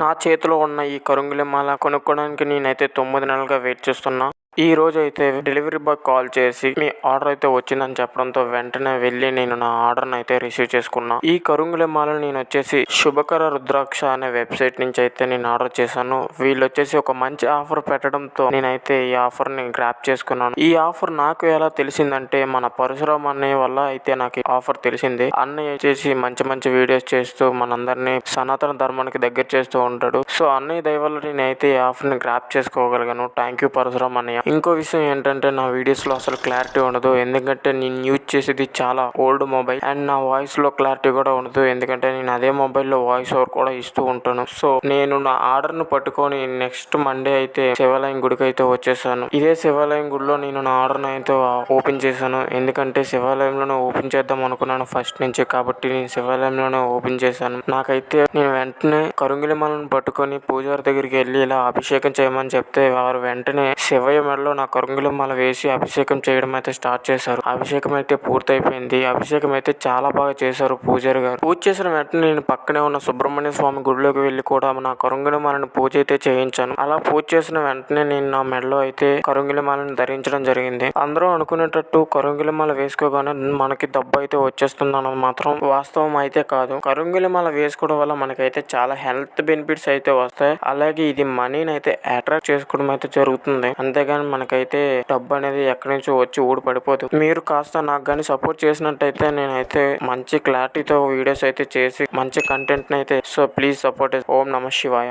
నా చేతిలో ఉన్న ఈ కరుంగిలి మాల కొనుక్కోవడానికి నేనైతే 9 నెలలుగా వెయిట్ చేస్తున్నా. ఈ రోజు అయితే డెలివరీ బాయ్ కాల్ చేసి మీ ఆర్డర్ అయితే వచ్చిందని చెప్పడంతో వెంటనే వెళ్ళి నేను నా ఆర్డర్ని అయితే రిసీవ్ చేసుకున్నా. ఈ కరుంగిలి మాలను నేను వచ్చేసి శుభకర రుద్రాక్ష అనే వెబ్సైట్ నుంచి అయితే నేను ఆర్డర్ చేశాను. వీళ్ళు వచ్చేసి ఒక మంచి ఆఫర్ పెట్టడంతో నేనైతే ఈ ఆఫర్ని గ్రాప్ చేసుకున్నాను. ఈ ఆఫర్ నాకు ఎలా తెలిసిందంటే మన పరశురామ్ అన్నయ్య వల్ల అయితే నాకు ఈ ఆఫర్ తెలిసింది. అన్నయ్య వచ్చేసి మంచి మంచి వీడియోస్ చేస్తూ మనందరినీ సనాతన ధర్మానికి దగ్గర చేస్తూ ఉంటాడు. సో అన్నయ్య దయ వల్ల నేనైతే ఈ ఆఫర్ని గ్రాప్ చేసుకోగలిగాను. థ్యాంక్ యూ పరశురామ్ అన్నయ్య. ఇంకో విషయం ఏంటంటే నా వీడియోస్లో అసలు క్లారిటీ ఉండదు, ఎందుకంటే నేను యూజ్ చేసేది చాలా ఓల్డ్ మొబైల్ అండ్ నా వాయిస్లో క్లారిటీ కూడా ఉండదు, ఎందుకంటే నేను అదే మొబైల్లో వాయిస్ ఓవర్ కూడా ఇస్తూ ఉంటాను. సో నేను నా ఆర్డర్ను పట్టుకొని నెక్స్ట్ మండే అయితే శివాలయం గుడికి అయితే వచ్చేసాను. ఇదే శివాలయం గుడిలో నేను నా ఆర్డర్ను అయితే ఓపెన్ చేశాను, ఎందుకంటే శివాలయంలోనే ఓపెన్ చేద్దాం అనుకున్నాను ఫస్ట్ నుంచి, కాబట్టి నేను శివాలయంలోనే ఓపెన్ చేశాను. నాకైతే నేను వెంటనే కరుంగిలి మాలను పట్టుకొని పూజారి దగ్గరికి వెళ్ళి ఇలా అభిషేకం చేయమని చెప్తే వారు వెంటనే శివయ్య మెడలో నా కరుంగిలి మాల వేసి అభిషేకం చేయడం అయితే స్టార్ట్ చేశారు. అభిషేకం అయితే పూర్తయిపోయింది. అభిషేకం అయితే చాలా బాగా చేశారు పూజారి గారు. పూజ చేసిన వెంటనే నేను పక్కనే ఉన్న సుబ్రహ్మణ్య స్వామి గుడిలోకి వెళ్ళి కూడా నా కరుంగిలి మాలను పూజ అయితే చేయించాను. అలా పూజ చేసిన వెంటనే నేను నా మెడలో అయితే కరుంగిలి మాలను ధరించడం జరిగింది. అందరూ అనుకునేటట్టు కరుంగిలి మాల వేసుకోగానే మనకి దెబ్బ అయితే వచ్చేస్తుంది అన్నది మాత్రం వాస్తవం అయితే కాదు. కరుంగిలి మాల వేసుకోవడం వల్ల మనకైతే చాలా హెల్త్ బెనిఫిట్స్ అయితే వస్తాయి. అలాగే ఇది మనీని అయితే అట్రాక్ట్ చేసుకోవడం అయితే జరుగుతుంది. అంతేగాని మనకైతే డబ్బు అనేది ఎక్కడి నుంచో వచ్చి ఊడి పడిపోదు. మీరు కాస్త నాకు కానీ సపోర్ట్ చేసినట్టయితే నేనైతే మంచి క్లారిటీతో వీడియోస్ అయితే చేసి మంచి కంటెంట్ అయితే, సో ప్లీజ్ సపోర్ట్. ఓం నమః శివాయ.